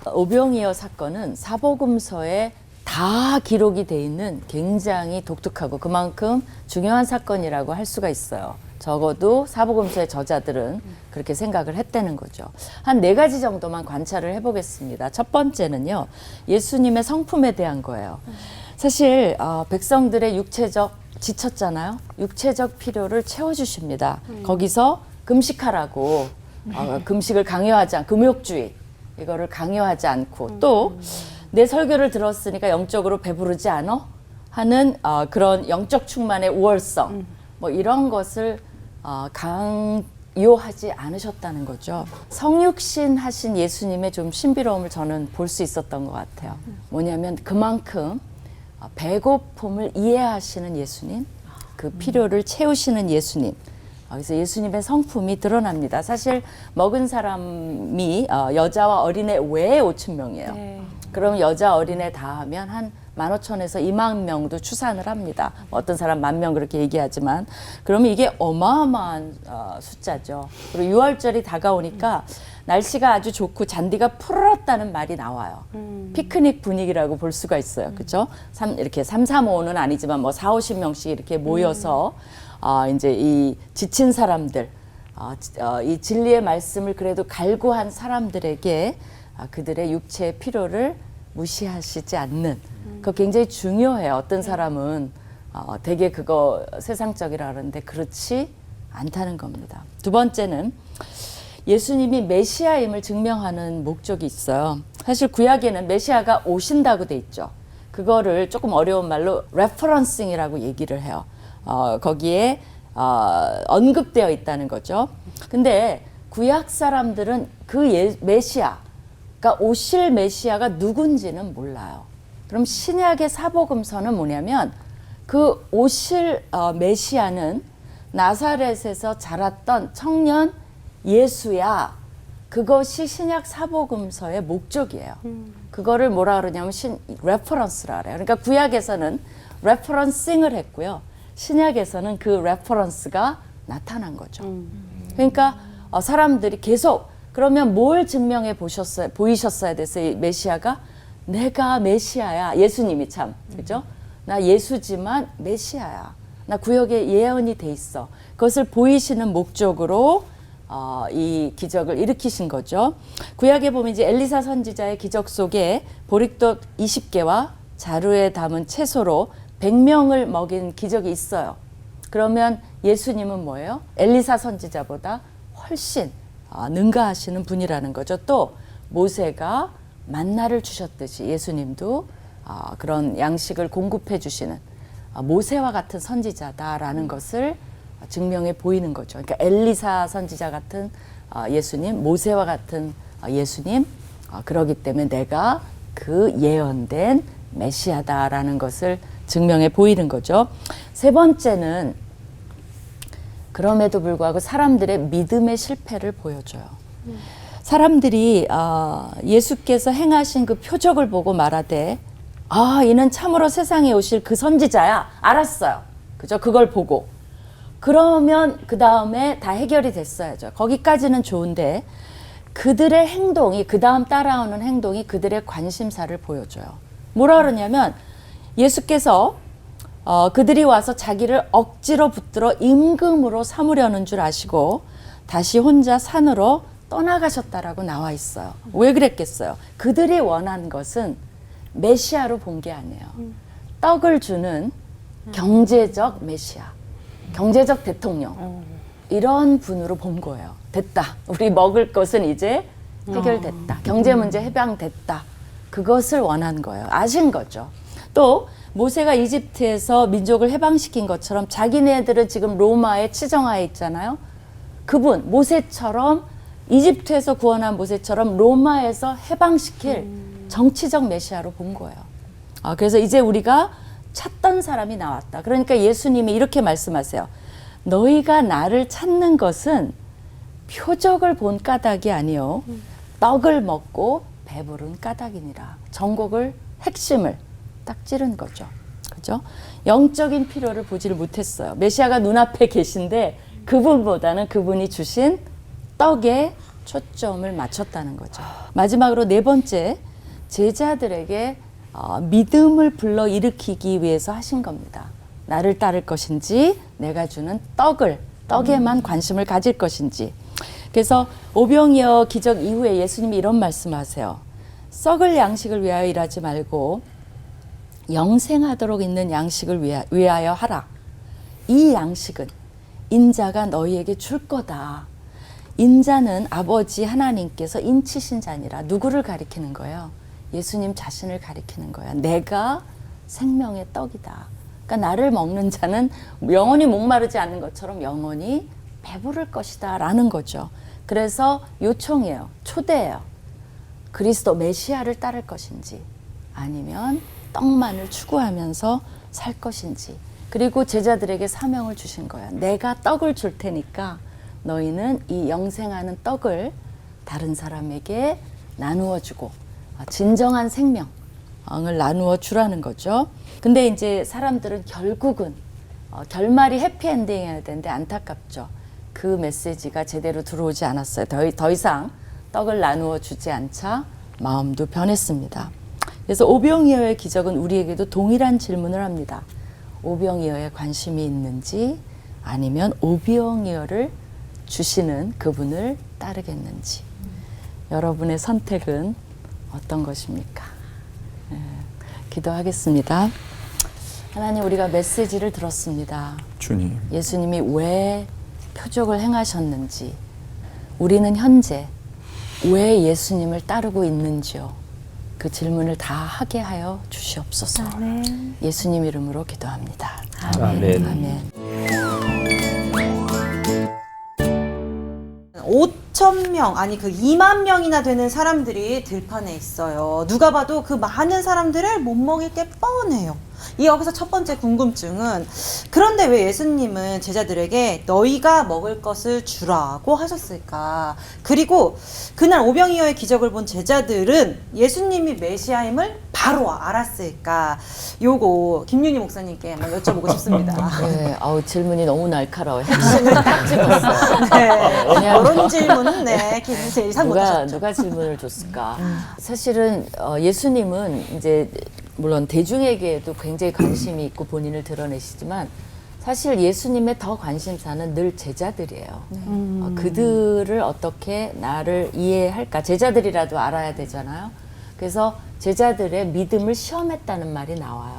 오병이어 사건은 사복음서에 다 기록이 돼 있는 굉장히 독특하고 그만큼 중요한 사건이라고 할 수가 있어요. 적어도 사복음서의 저자들은 그렇게 생각을 했다는 거죠. 한 4가지 정도만 관찰을 해보겠습니다. 첫 번째는요, 예수님의 성품에 대한 거예요. 사실 백성들의 육체적 지쳤잖아요. 육체적 필요를 채워주십니다. 거기서 금식하라고 금식을 강요하지 않고 금욕주의 이거를 강요하지 않고 또 내 설교를 들었으니까 영적으로 배부르지 않아? 하는 그런 영적 충만의 우월성 뭐 이런 것을 강요하지 않으셨다는 거죠. 성육신 하신 예수님의 좀 신비로움을 저는 볼 수 있었던 것 같아요. 뭐냐면 그만큼 배고픔을 이해하시는 예수님, 그 필요를 채우시는 예수님. 그래서 예수님의 성품이 드러납니다. 사실 먹은 사람이 여자와 어린애 외에 5천 명이에요. 네. 그럼 여자 어린애 다 하면 한 15,000에서 2만 명도 추산을 합니다. 어떤 사람 10,000명 그렇게 얘기하지만 그러면 이게 어마어마한 숫자죠. 그리고 6월절이 다가오니까 날씨가 아주 좋고 잔디가 푸르렀다는 말이 나와요. 피크닉 분위기라고 볼 수가 있어요. 그죠? 이렇게 3, 3, 5는 아니지만 뭐 4, 50명씩 이렇게 모여서 이제 이 지친 사람들, 이 진리의 말씀을 그래도 갈구한 사람들에게 그들의 육체의 필요를 무시하시지 않는 그거 굉장히 중요해요. 어떤 사람은 되게 그거 세상적이라 그러는데 그렇지 않다는 겁니다. 두 번째는 예수님이 메시아임을 증명하는 목적이 있어요. 사실 구약에는 메시아가 오신다고 돼 있죠. 그거를 조금 어려운 말로 레퍼런싱이라고 얘기를 해요. 거기에 언급되어 있다는 거죠. 근데 구약 사람들은 그 메시아가 오실 메시아가 누군지는 몰라요. 그럼 신약의 사복음서는 뭐냐면 그 오실 메시아는 나사렛에서 자랐던 청년 예수야. 그것이 신약 사복음서의 목적이에요. 그거를 뭐라 그러냐면 레퍼런스라 그래요. 그러니까 구약에서는 레퍼런싱을 했고요. 신약에서는 그 레퍼런스가 나타난 거죠. 그러니까 사람들이 계속 그러면 뭘 증명해 보이셨어야 됐어요. 이 메시아가 내가 메시아야. 예수님이 참 그죠? 나 예수지만 메시아야. 나 구약에 예언이 돼 있어. 그것을 보이시는 목적으로 이 기적을 일으키신 거죠. 구약에 보면 이제 엘리사 선지자의 기적 속에 보리떡 20개와 자루에 담은 채소로 100명을 먹인 기적이 있어요. 그러면 예수님은 뭐예요? 엘리사 선지자보다 훨씬 능가하시는 분이라는 거죠. 또 모세가 만나를 주셨듯이 예수님도 그런 양식을 공급해 주시는 모세와 같은 선지자다라는 것을 증명해 보이는 거죠. 그러니까 엘리사 선지자 같은 예수님, 모세와 같은 예수님, 그러기 때문에 내가 그 예언된 메시아다라는 것을 증명해 보이는 거죠. 세 번째는 그럼에도 불구하고 사람들의 믿음의 실패를 보여줘요. 사람들이 예수께서 행하신 그 표적을 보고 말하되 이는 참으로 세상에 오실 그 선지자야. 알았어요. 그죠? 그걸 보고. 그러면 그 다음에 다 해결이 됐어야죠. 거기까지는 좋은데 그들의 행동이 그 다음 따라오는 행동이 그들의 관심사를 보여줘요. 뭐라 그러냐면 예수께서 그들이 와서 자기를 억지로 붙들어 임금으로 삼으려는 줄 아시고 다시 혼자 산으로 떠나가셨다라고 나와 있어요. 왜 그랬겠어요? 그들이 원한 것은 메시아로 본 게 아니에요. 떡을 주는 경제적 메시아, 경제적 대통령 이런 분으로 본 거예요. 됐다. 우리 먹을 것은 이제 해결됐다. 경제 문제 해방됐다. 그것을 원한 거예요. 아신 거죠. 또 모세가 이집트에서 민족을 해방시킨 것처럼 자기네들은 지금 로마의 치정하에 있잖아요. 그분 모세처럼 이집트에서 구원한 모세처럼 로마에서 해방시킬 정치적 메시아로 본 거예요. 그래서 이제 우리가 찾던 사람이 나왔다. 그러니까 예수님이 이렇게 말씀하세요. 너희가 나를 찾는 것은 표적을 본 까닭이 아니요 떡을 먹고 배부른 까닭이니라. 전곡을 핵심을 딱 찌른 거죠. 그죠? 영적인 필요를 보지를 못했어요. 메시아가 눈앞에 계신데 그분보다는 그분이 주신 떡의 초점을 맞췄다는 거죠. 마지막으로 네 번째, 제자들에게 믿음을 불러일으키기 위해서 하신 겁니다. 나를 따를 것인지 내가 주는 떡에만 관심을 가질 것인지. 그래서 오병이어 기적 이후에 예수님이 이런 말씀하세요. 썩을 양식을 위하여 일하지 말고 영생하도록 있는 양식을 위하여 하라. 이 양식은 인자가 너희에게 줄 거다. 인자는 아버지 하나님께서 인치신 자니라. 누구를 가리키는 거예요? 예수님 자신을 가리키는 거야. 내가 생명의 떡이다. 그러니까 나를 먹는 자는 영원히 목마르지 않는 것처럼 영원히 배부를 것이다 라는 거죠. 그래서 요청이에요. 초대예요. 그리스도 메시아를 따를 것인지 아니면 떡만을 추구하면서 살 것인지. 그리고 제자들에게 사명을 주신 거예요. 내가 떡을 줄 테니까 너희는 이 영생하는 떡을 다른 사람에게 나누어 주고 진정한 생명을 나누어 주라는 거죠. 근데 이제 사람들은 결국은 결말이 해피엔딩이어야 되는데 안타깝죠. 그 메시지가 제대로 들어오지 않았어요. 더 이상 떡을 나누어 주지 않자 마음도 변했습니다. 그래서 오병이어의 기적은 우리에게도 동일한 질문을 합니다. 오병이어에 관심이 있는지 아니면 오병이어를 주시는 그분을 따르겠는지. 여러분의 선택은 어떤 것입니까? 기도하겠습니다. 하나님, 우리가 메시지를 들었습니다. 주님, 예수님이 왜 표적을 행하셨는지, 우리는 현재 왜 예수님을 따르고 있는지요. 그 질문을 다 하게 하여 주시옵소서. 아멘. 예수님 이름으로 기도합니다. 아멘. 아멘. 5,000명, 아니 그 2만 명이나 되는 사람들이 들판에 있어요. 누가 봐도 그 많은 사람들을 못 먹일 게 뻔해요. 여기서 첫 번째 궁금증은, 그런데 왜 예수님은 제자들에게 너희가 먹을 것을 주라고 하셨을까? 그리고 그날 오병이어의 기적을 본 제자들은 예수님이 메시아임을 바로 알았을까? 요거 김윤희 목사님께 한번 여쭤보고 싶습니다. 네, 질문이 너무 날카로워요. 핵심을 딱 집었어요. 네, 왜냐하면 이런 질문은 제일 이상 못하셨죠. 누가 질문을 줬을까? 사실은 예수님은 이제 물론 대중에게도 굉장히 관심이 있고 본인을 드러내시지만 사실 예수님의 더 관심사는 늘 제자들이에요. 그들을 어떻게 나를 이해할까? 제자들이라도 알아야 되잖아요. 그래서 제자들의 믿음을 시험했다는 말이 나와요.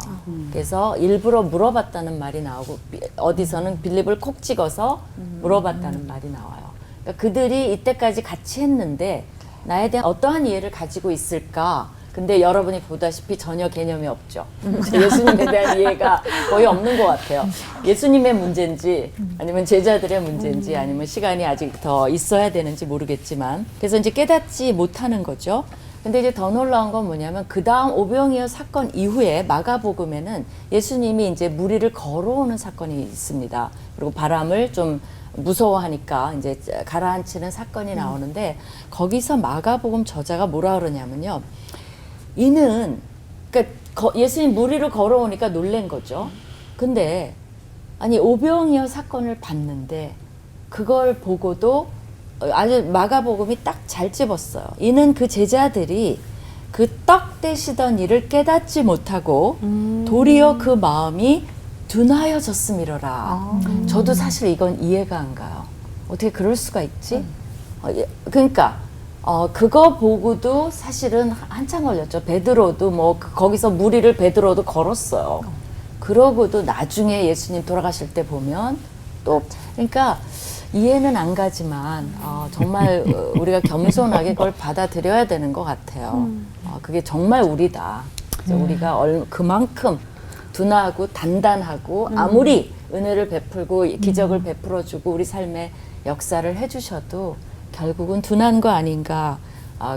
그래서 일부러 물어봤다는 말이 나오고 어디서는 빌립을 콕 찍어서 물어봤다는 말이 나와요. 그러니까 그들이 이때까지 같이 했는데 나에 대한 어떠한 이해를 가지고 있을까? 근데 여러분이 보다시피 전혀 개념이 없죠. 예수님에 대한 이해가 거의 없는 것 같아요. 예수님의 문제인지 아니면 제자들의 문제인지 아니면 시간이 아직 더 있어야 되는지 모르겠지만, 그래서 이제 깨닫지 못하는 거죠. 근데 이제 더 놀라운 건 뭐냐면 그 다음 오병이어 사건 이후에 마가복음에는 예수님이 이제 무리를 걸어오는 사건이 있습니다. 그리고 바람을 좀 무서워하니까 이제 가라앉히는 사건이 나오는데, 거기서 마가복음 저자가 뭐라 그러냐면요. 이는, 그러니까 예수님 무리로 걸어오니까 놀란 거죠. 근데 아니 오병이어 사건을 봤는데 그걸 보고도 아주 마가복음이 딱 잘 집었어요. 이는 그 제자들이 그 떡 떼시던 일을 깨닫지 못하고 도리어 그 마음이 둔하여졌음이로라. 저도 사실 이건 이해가 안 가요. 어떻게 그럴 수가 있지? 그러니까 그거 보고도 사실은 한참 걸렸죠. 베드로도 거기서 무리를 베드로도 걸었어요. 그러고도 나중에 예수님 돌아가실 때 보면 또, 그러니까 이해는 안 가지만 정말 우리가 겸손하게 그걸 받아들여야 되는 것 같아요. 그게 정말 우리다. 우리가 그만큼 둔하고 단단하고 아무리 은혜를 베풀고 기적을 베풀어주고 우리 삶에 역사를 해주셔도 결국은 둔한 거 아닌가,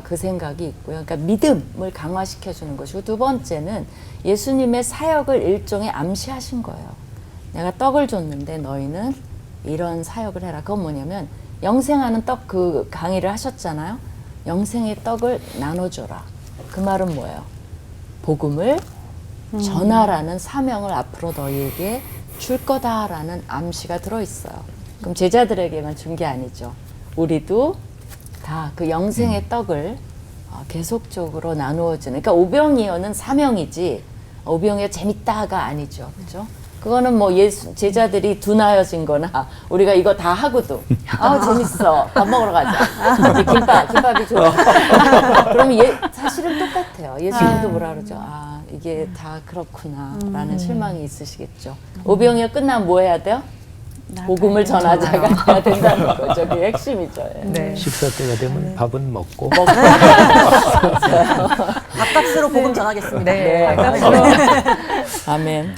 그 생각이 있고요. 그러니까 믿음을 강화시켜주는 것이고, 두 번째는 예수님의 사역을 일종의 암시하신 거예요. 내가 떡을 줬는데 너희는 이런 사역을 해라. 그건 뭐냐면 영생하는 떡 그 강의를 하셨잖아요. 영생의 떡을 나눠줘라. 그 말은 뭐예요? 복음을 전하라는 사명을 앞으로 너희에게 줄 거다라는 암시가 들어있어요. 그럼 제자들에게만 준 게 아니죠. 우리도 다 그 영생의 떡을 계속적으로 나누어주는. 그러니까 오병이어는 사명이지 오병이어 재밌다가 아니죠, 그렇죠? 그거는 뭐 제자들이 둔하여진거나 우리가 이거 다 하고도 재밌어 밥 먹으러 가자 김밥이 좋아 그러면 사실은 똑같아요. 예수님도 뭐라 그러죠? 이게 다 그렇구나라는 실망이 있으시겠죠. 오병이어 끝나면 뭐 해야 돼요? 복음을 전하자가 돼야 된다는 거죠. 그게 핵심이죠. 예. 네. 식사 때가 되면 밥은 먹고 밥값으로 복음 전하겠습니다. 네. 아멘.